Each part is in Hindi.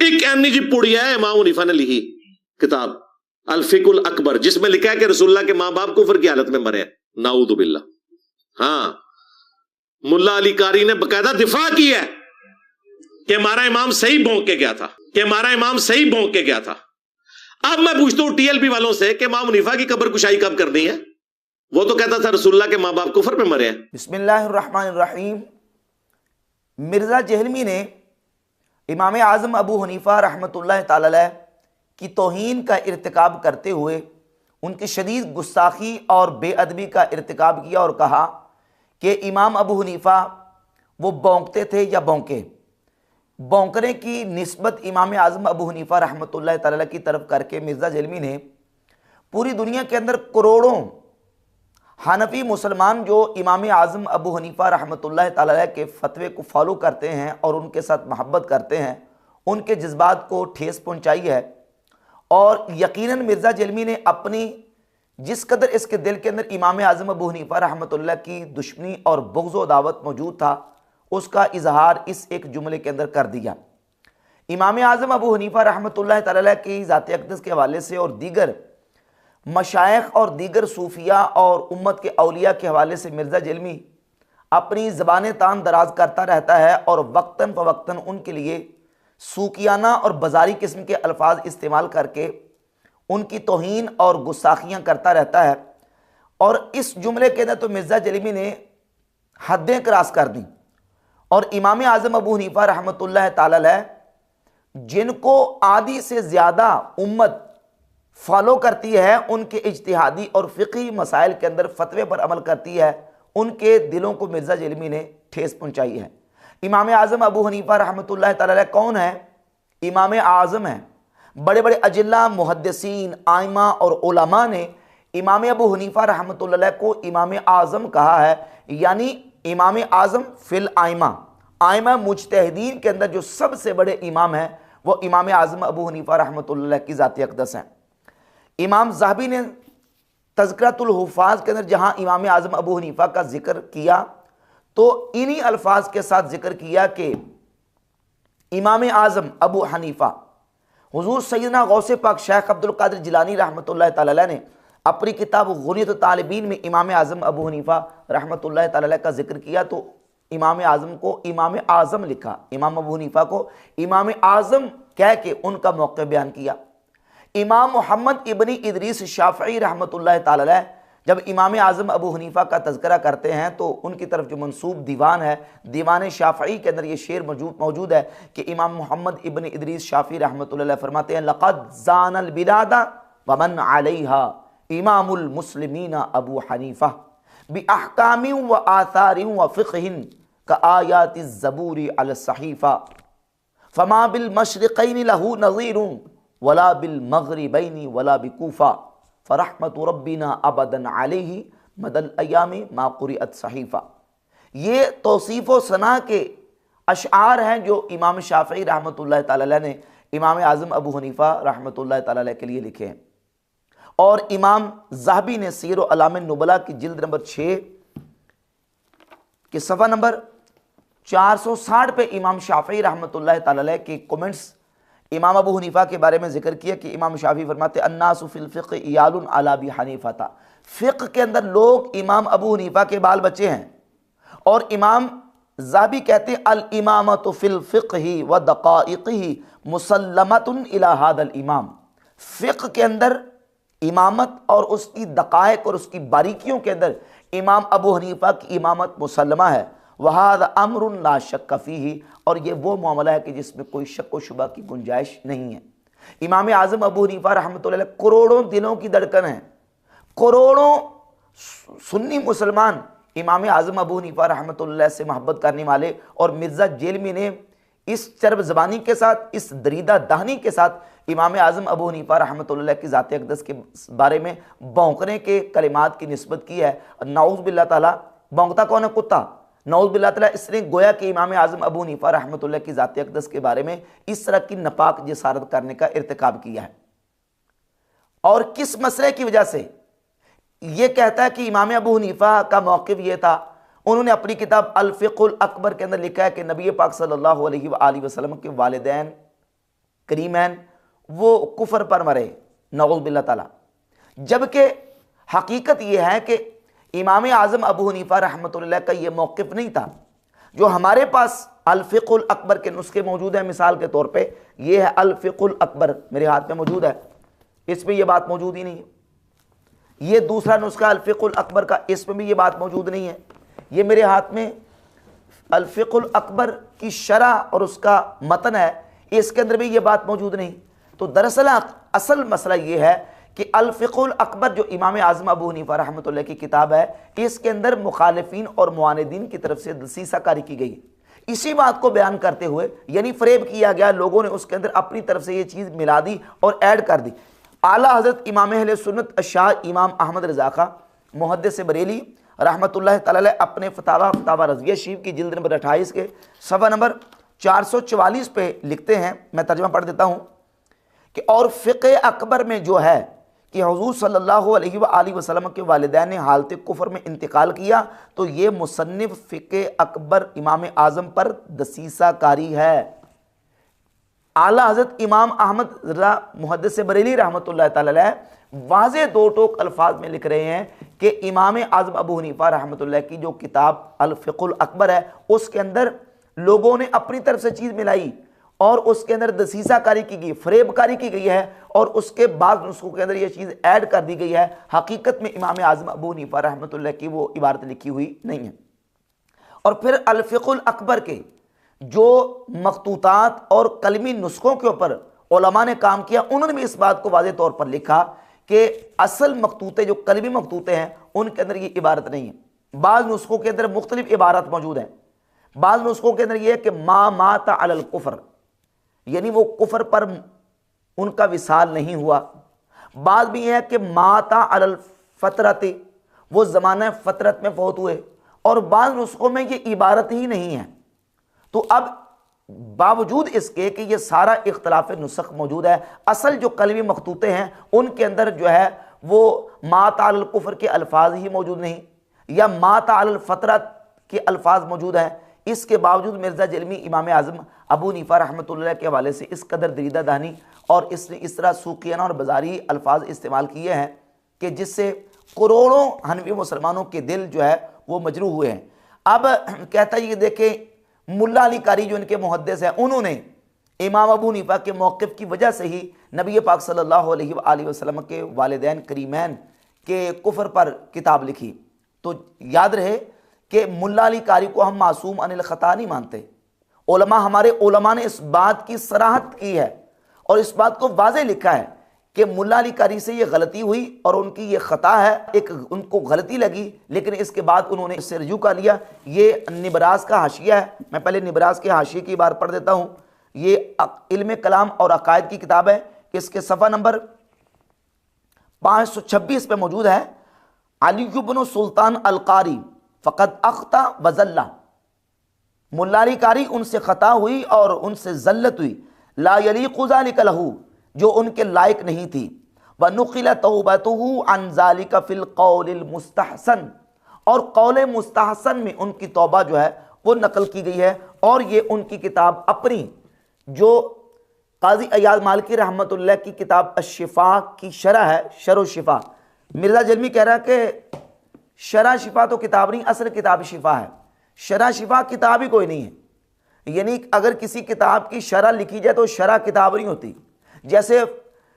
एक एनी जी पुड़िया है इमाम हनीफा ने लिखी किताब अल फिकुल अकबर, जिसमें लिखा है कि रसूलुल्लाह के मां बाप कुफर की हालत में मरे हैं, नाऊदु बिल्लाह। हाँ, मुल्ला अली कारी ने बकायदा दिफा की है कि हमारा इमाम सही भौंक के गया था, कि हमारा इमाम सही भौंक के गया था। अब मैं पूछता हूं टीएलपी वालों से कि इमाम हनीफा की कब्र कुशाई कब करनी है? वो तो कहता था रसूलुल्लाह के मां बाप कुफर में मरे हैं। बिस्मिल्लाहिर्रहमानिर्रहीम। मिर्जा जहलमी ने इमाम आज़म अबू हनीफा रहमतुल्लाह ताला अलैह की तौहीन का इर्तिकाब करते हुए उनकी शदीद गुस्ताखी और बेअदबी का इर्तिकाब किया और कहा कि इमाम अबू हनीफा वो भौंकते थे या भौंके। भौंकने की निस्बत इमाम आज़म अबू हनीफा रहमतुल्लाह ताला अलैह की तरफ करके मिर्ज़ा जहलमी ने पूरी दुनिया के अंदर करोड़ों हनफी मुसलमान जो इमाम आज़म अबू हनीफा रहमतुल्लाह ताला अलैह के फतवे को फॉलो करते हैं और उनके साथ मोहब्बत करते हैं, उनके जज्बात को ठेस पहुंचाई है। और यकीनन मिर्ज़ा जहलमी ने अपनी जिस कदर इसके दिल के अंदर इमाम आज़म अबू हनीफा रहमतुल्लाह की दुश्मनी और बुग़्ज़ व दावत मौजूद था, उसका इजहार इस एक जुमले के अंदर कर दिया। इमाम आज़म अबू हनीफा रहमतुल्लाह ताला अलैह की ज़ात अक़दस के हवाले से और दीगर मशाइख और दीगर सूफिया और उम्मत के औलिया के हवाले से मिर्ज़ा जहलमी अपनी ज़बान तान दराज करता रहता है और वक्तन फ़वक्तन उनके लिए सूकियाना और बाजारी किस्म के अल्फाज इस्तेमाल करके उनकी तौहीन और गुस्ताखियाँ करता रहता है। और इस जुमले के अंदर तो मिर्ज़ा जहलमी ने हदें क्रॉस कर दी और इमाम आज़म अबू हनीफा रहमतुल्लाह ताला अलैह जिनको आधी से ज़्यादा उम्मत फॉलो करती है, उनके इज्तिहादी और फ़िक़ही मसाइल के अंदर फतवे पर अमल करती है, उनके दिलों को मिर्ज़ा जहलमी ने ठेस पहुंचाई है। इमाम आज़म अबू हनीफा रहमतुल्लाह ताला अलैह कौन है? इमाम आज़म है। बड़े बड़े अजिल्ला मुहद्दिसीन आइमा और उलमा ने इमाम अबू हनीफा रहमतुल्लाह अलैह को इमाम आज़म कहा है, यानी इमाम आज़म फिल आइमा। आइमा मुज्तहिदीन के अंदर जो सबसे बड़े इमाम हैं वो इमाम आज़म अबू हनीफा रहमतुल्लाह अलैह की ज़ात अक़दस हैं। इमाम ज़हाबी ने तज़किरतुल हुफ़ाज़ के अंदर जहाँ इमाम आज़म अबू हनीफा का जिक्र किया तो इन्हीं अल्फाज के साथ जिक्र किया कि इमाम आज़म अबू हनीफा हुज़ूर सैयदना गौसे पाक शेख अब्दुल कादिर जिलानी रहमतुल्लाह ताला अलैह ने अपनी किताब गुनियत तालिबीन में इमाम आज़म अबू हनीफा रहमतुल्लाह ताला अलैह का जिक्र किया तो इमाम आज़म को इमाम आज़म लिखा, इमाम अबू हनीफा को इमाम आज़म कह के उनका मौक़िफ़ बयान किया। इमाम मोहम्मद इब्नी इदरीस शाफ़ई रहमतुल्लाह ताला अलैह जब इमाम आज़म अबू हनीफा का तज़किरा करते हैं तो उनकी तरफ जो मंसूब दीवान है, दीवान शाफ़ई के अंदर ये शेर मौजूद है कि इमाम मोहम्मद इब्नी इदरीस शाफ़ी रहमतुल्लाह अलैह फरमाते हैं, लक़द ज़ानल बिलादा वमन अलैहा इमामुल मुस्लिमीन अबू हनीफा बि अहकामिन व आसारिन व फ़िक़हिन का आयातिज़ ज़बूरी अल सहीफ़ा फ़मा बिल मशरिक़ैनि लहू नज़ीरुन वला बिल मग़रिबैनि वला बिकूफ़ा फ़रहमतु रब्बिना अबदन अलैहि मदल अय्यामी मा क़ुरिअत सहीफ़ा। ये तौसीफ़ व सना के अशआर हैं जो इमाम शाफ़ई रहमतुल्लाह ताला अलैह ने इमाम आज़म अबू हनीफा रहमतुल्लाह ताला अलैह के लिए लिखे हैं। और इमाम ज़हाबी ने सीर व अलाम नुबला की जिल्द नंबर 6 के सफ़ा नंबर 460 पे इमाम शाफ़ई रहमतुल्लाह ताला अलैह के कमेंट्स इमाम अबू हनीफा के बारे में जिक्र किया कि इमाम शाफ़ी फरमाते अन्नासु फिल फ़िक़्ह इयालुन अला बी हनीफ़ा। फ़िक़्ह के अंदर लोग इमाम अबू हनीफा के बाल बच्चे हैं। और इमाम ज़हाबी कहते हैं अल इमामतु फिल फ़िक़्हि व दक़ाइक़िहि मुसल्लमतुन इला हादल इमाम। फ़िक़्ह के अंदर इमामत और उसकी दक़ाइक़ और उसकी बारीकियों के अंदर इमाम अबू हनीफा की इमामत मुसल्लमा है। वहाद अमरुन ला शक्क फ़ीही, और ये वो मामला है कि जिसमें कोई शक व शुबा की गुंजाइश नहीं है। इमाम आज़म अबू हनीफा रहमतुल्लाह अलैह करोड़ों दिलों की धड़कन है। करोड़ों सुन्नी मुसलमान इमाम आज़म अबू हनीफा रहमतुल्लाह अलैह से मोहब्बत करने वाले, और मिर्ज़ा जहलमी ने इस चरब ज़बानी के साथ, इस दरीदा दाहनी के साथ इमाम आज़म अबू हनीफा रहमतुल्लाह अलैह की ज़ात अक़दस के बारे में भौंकने के कलिमात की निस्बत की है। नाऊज़ बिल्लाह ताला, भौंकता कौन है? कुत्ता। नाऊज़ बिल्लाह ताला इसने गोया कि इमाम आज़म अबू हनीफा रहमतुल्लाह की ज़ात अक़दस के बारे में इस तरह की नापाक जसारत करने का इर्तिकाब किया है। और किस मसले की वजह से ये कहता है कि इमाम अबू हनीफा का मौक़िफ़ ये था, उन्होंने अपनी किताब अल फ़िक़्हुल अकबर के अंदर लिखा है कि नबी पाक सल्लल्लाहु अलैहि वसल्लम के वालिदैन करीमैन वो कुफर पर मरे, नऊज़ बिल्लाह ताला। जबकि हकीकत यह है कि इमाम आज़म अबू हनीफा रहमतुल्लाह का ये मौक़िफ़ नहीं था। जो हमारे पास अल-फ़िक़्हुल अकबर के नुस्खे मौजूद हैं, मिसाल के तौर पे ये है अल-फ़िक़्हुल अकबर, मेरे हाथ में मौजूद है, इसमें ये बात मौजूद ही नहीं है। ये दूसरा नुस्खा अल-फ़िक़्हुल अकबर का, इसमें भी ये बात मौजूद नहीं है। ये मेरे हाथ में अल-फ़िक़्हुल अकबर की शरह और उसका मतन है, इसके अंदर भी ये बात मौजूद नहीं। तो दरअसल असल मसला ये है कि अल-फ़िक़्हुल अकबर जो इमाम आज़म अबू हनीफा रहमतुल्लाह की किताब है, इसके अंदर मुखालिफीन और मुआनिदीन की तरफ से दसीसाकारी की गई है। इसी बात को बयान करते हुए यानी फ़रेब किया गया, लोगों ने उसके अंदर अपनी तरफ से ये चीज़ मिला दी और ऐड कर दी। आला हज़रत इमाम अहले सुन्नत शाह इमाम अहमद रज़ा ख़ां मुहद्दिस बरेली रहमतुल्लाह तआला अपने फतावा रज़िया शरीफ की जिल्द नंबर 28 के सफ़ा नंबर 444 पे लिखते हैं, मैं तर्जुमा पढ़ देता हूँ कि और फ़िक़्ह अकबर में जो है कि हुज़ूर सल्लल्लाहु अलैहि वसल्लम के वालिदैन ने हालत कुफ़र में इंतकाल किया, तो ये मुसन्निफ़ फ़िक़्ह अकबर इमाम आज़म पर दसीसाकारी है। आला हज़रत इमाम अहमद रज़ा मुहद्दिस बरेली रहमतुल्लाह तआला अलैह वाज़े दो टोक अल्फाज में लिख रहे हैं कि इमाम आज़म अबू हनीफा रहमतुल्लाह की जो किताब अल-फ़िक़्हुल अकबर है, उसके अंदर लोगों ने अपनी तरफ से चीज़ मिलाई और उसके अंदर दसीसाकारी की गई, फ़रेबकारी की गई है और उसके बाद नुस्खों के अंदर यह चीज़ ऐड कर दी गई है। हकीकत में इमाम आज़म अबू हनीफा रहमतुल्लाह की वो इबारत लिखी हुई नहीं है। और फिर अल-फ़िक़्हुल अकबर के जो मखतूतात और कलमी नुस्खों के ऊपर उलमा ने काम किया, उन्होंने भी इस बात को वाज़े तौर पर लिखा कि असल मखतूते जो कलमी मखतूते हैं उनके अंदर ये इबारत नहीं है। बाज़ नुस्खों के अंदर मुख्तलिफ इबारत मौजूद हैं। बाज़ नुस्खों के अंदर यह है कि मा माता अलल कुफ़र, यानी वो कुफर पर उनका विसाल नहीं हुआ। बात भी है कि माता अलल फतरत, वो ज़माना फतरत में फौत हुए, और बाद नुस्खों में ये इबारत ही नहीं है। तो अब बावजूद इसके कि ये सारा इख्तलाफ नुस्ख मौजूद है, असल जो कलमी मखतूते हैं उनके अंदर जो है वो माता अलल कुफर के अल्फाज ही मौजूद नहीं, या माता अलल फतरत के अल्फाज मौजूद हैं। इसके बावजूद मिर्ज़ा जलमी इमाम आज़म अबू हनीफा रहमतुल्लाह के हवाले से इस कदर दरीदा दानी और इसने इस तरह सूकियाना और बाजारी अल्फाज इस्तेमाल किए हैं कि जिससे करोड़ों हनवी मुसलमानों के दिल जो है वो मजरूह हुए हैं। अब कहता है ये देखें, मुल्ला अली कारी जो इनके मुहद्दिस हैं, उन्होंने इमाम अबू हनीफा के मौक़िफ़ की वजह से ही नबी पाक सल्लल्लाहु अलैहि वसल्लम के वालिदैन करीमैन के कुफर पर किताब लिखी। तो याद रहे कि मुल्ला अली कारी को हम मासूम अनिल ख़ता नहीं मानते। हमारे उलमा ने इस बात की सराहत की है और इस बात को वाज़े लिखा है कि मुल्ला अली कारी से ये गलती हुई और उनकी ये ख़ता है, एक उनको गलती लगी, लेकिन इसके बाद उन्होंने इससे रजू कर लिया। ये निबरास का हाशिया है, मैं पहले निबरास के हाशिए की बार पढ़ देता हूँ। ये इल्म कलाम और अकायद की किताब है, इसके सफ़ा नंबर 526 पे मौजूद है। अली इब्न सुल्तान अल कारी फ़क़द अख्ता वज़ल्ला, मुल्ला अली कारी उनसे ख़ता हुई और उनसे ज़ल्लत हुई, ला यलीक़ु ज़ालिका लहू, जो उनके लायक नहीं थी। व नुक़िला तौबतुहु अन ज़ालिका फ़िल क़ौलिल मुस्तहसन, और कौल मुस्तहसन में उनकी तौबा जो है वो नकल की गई है। और ये उनकी किताब अपनी जो काज़ी अयाद मालिकी रहमतुल्लाह की किताब अश-शिफ़ा की शरह है, शरह शिफ़ा। मिर्ज़ा जलमी कह रहा है कि शरह शिफ़ा तो किताब नहीं, असल किताब शिफ़ा है। शरह शिफ़ा किताब ही कोई नहीं है। यानी अगर किसी किताब की शरह लिखी जाए तो शरह किताब नहीं होती। जैसे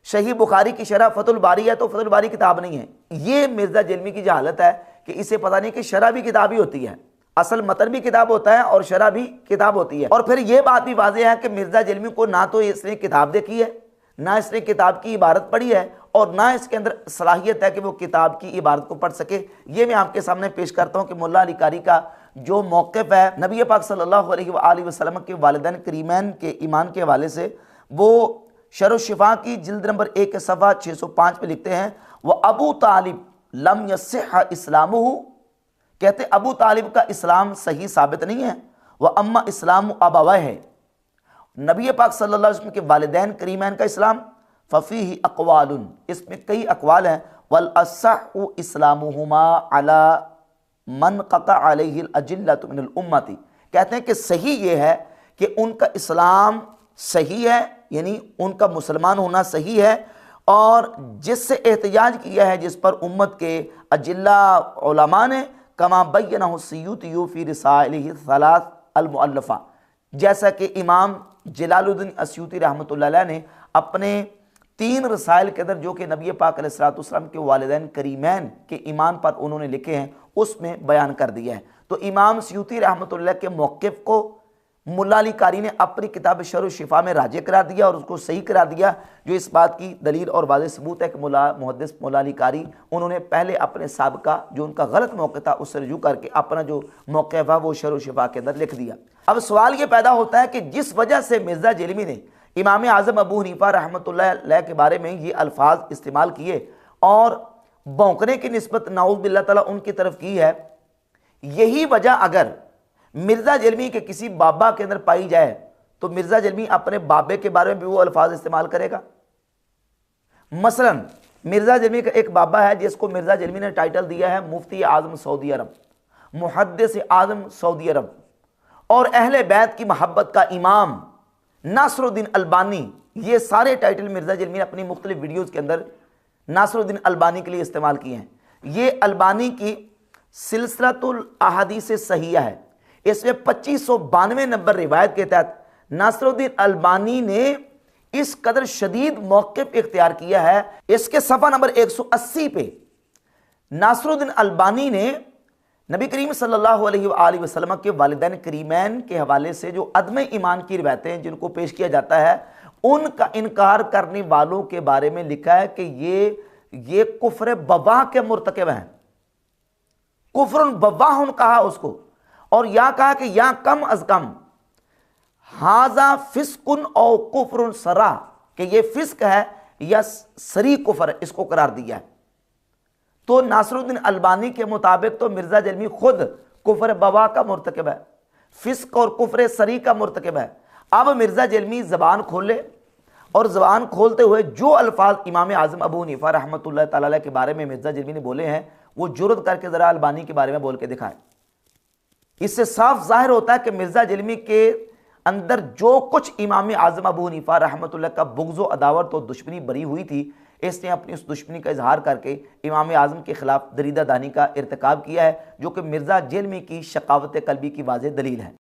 सही बुखारी की शरह फतुल बारी है तो फतुल बारी किताब नहीं है। ये मिर्ज़ा जलमी की जहालत है कि इसे पता नहीं कि शरह भी किताब ही होती है, असल मतन भी किताब होता है और शरह भी किताब होती है। और फिर यह बात भी वाज़ेह है कि मिर्ज़ा जलमी को ना तो इसने किताब देखी है, ना इसने किताब की इबारत पढ़ी है, और ना इसके अंदर सलाहियत है कि वो किताब की इबारत को पढ़ सके। ये मैं आपके सामने पेश करता हूँ कि मुल्ला अली कारी का जो मौक़िफ़ है नबी पाक सल्लल्लाहु अलैहि वसल्लम के वालिदैन करीमैन के ईमान के हवाले से, वो शरह शिफ़ा की जिल्द नंबर 1 के सफ़ा 605 पे लिखते हैं, वह अबू तालिब लम यस्सिह इस्लामुहु, कहते अबू तालिब का इस्लाम सही साबित नहीं है। वह अम्मा इस्लाम अबवा है, नबी पाक सल्लल्लाहु अलैहि वसल्लम के वालिदैन करीमैन का इस्लाम फ़फ़ीही अक़वालुन, इसमें कई अक़वाल हैं। वल अस्सहु इस्लामुहुमा अला मन क़ता अलैहिल अजिल्लतु मिनल उम्मती, कहते हैं कि सही ये है कि उनका इस्लाम सही है यानी उनका मुसलमान होना सही है, और जिससे एहतजाज किया है, जिस पर उम्मत के अजिल्ला उलमा ने, कमा बय्यनहु अस्सयूती फी रिसाइलिही सलास अल-मुअल्लफा, जैसा कि इमाम जलालुद्दीन अस्यूती रहमतुल्लाह अलैह ने अपने 3 रसाइल के अंदर, जो कि नबी पाक अलैहिस्सलाम के वालिदैन करीमैन के ईमान पर उन्होंने लिखे हैं, उसमें बयान कर दिया है। तो इमाम स्यूती रहमतुल्लाह के मौक़िफ़ को मुल्ला अली कारी ने अपनी किताब शरह शिफा में राजे करा दिया और उसको सही करा दिया, जो इस बात की दलील और वाज़ेह सबूत है कि मुहद्दिस मुल्ला अली कारी उन्होंने पहले अपने साबिका जो उनका गलत मौक़े था उससे रुजू करके अपना जो मौक़े था वो शरह शिफा के अंदर लिख दिया। अब सवाल ये पैदा होता है कि जिस वजह से मिर्ज़ा जेलमी ने इमाम आज़म अबू हनीफा रहमतुल्लाह अलैह के बारे में ये अल्फाज इस्तेमाल किए और भौंकने की निस्बत नाऊज़ बिल्लाह ताला उनकी तरफ की है, यही वजह अगर मिर्ज़ा जेलमी के किसी बाबा के अंदर पाई जाए तो मिर्ज़ा जेलमी अपने बाबे के बारे में भी वो अल्फाज इस्तेमाल करेगा। मसलन मिर्ज़ा जेलमी का एक बाबा है जिसको मिर्ज़ा जेलमी ने टाइटल दिया है मुफ्ती आज़म सऊदी अरब, मुहद्दिस आज़म सऊदी अरब और अहले बैत की मोहब्बत का इमाम नासरुद्दीन अलबानी। ये सारे टाइटल मिर्ज़ा जेलमी ने अपनी मुख्तलिफ वीडियोज़ के अंदर नासरुद्दीन अलबानी के लिए इस्तेमाल किए हैं। ये अलबानी की सिलसिलतुल अहादीस सहीहा है, इसमें 2592 नंबर रिवायत के तहत नासरुद्दीन अलबानी ने इस कदर शदीद मौक़िफ़ इख्तियार किया है। इसके सफ़ा नंबर 180 पे नासरुद्दीन अलबानी ने नबी करीम सल्लल्लाहु अलैहि वसल्लम के वालिदैन करीमैन के हवाले से जो अदम ईमान की रिवायतें जिनको पेश किया जाता है उनका इनकार करने वालों के बारे में लिखा है कि ये कुफ्र बवाह के मुर्तकिब हैं। कुफ्रुन बवाहुन कहा उसको, और या कहा कि या कम अज कम हाजा फिस्कुन और कुफ्रुन सरा, कि ये फिस्क है या सरी कुफ्र, इसको करार दिया है। तो नासरुद्दीन अलबानी के मुताबिक तो मिर्ज़ा जेलमी खुद कुफ्र बवा का मुर्तकिब है, फिस्क और कुफ्र सरी का मुर्तकिब है। अब मिर्ज़ा जेलमी ज़बान खोले और ज़बान खोलते हुए जो अल्फाज इमाम आज़म अबू हनीफा रहमतुल्लाह ताला अलैह के बारे में मिर्ज़ा जेलमी ने बोले हैं वो जुर्रत करके ज़रा अलबानी के बारे में बोल के दिखाए। इससे साफ जाहिर होता है कि मिर्ज़ा जेलमी के अंदर जो कुछ इमाम आज़म अबू हनीफा रहमतुल्लाह का बुग़्ज़ व अदावत और दुश्मनी भरी हुई थी, इसने अपनी उस दुश्मनी का इजहार करके इमाम आज़म के ख़िलाफ़ दरीदा दानी का इर्तिकाब किया है, जो कि मिर्ज़ा जेलमी की शकावत क़ल्बी की वाज़ेह दलील है।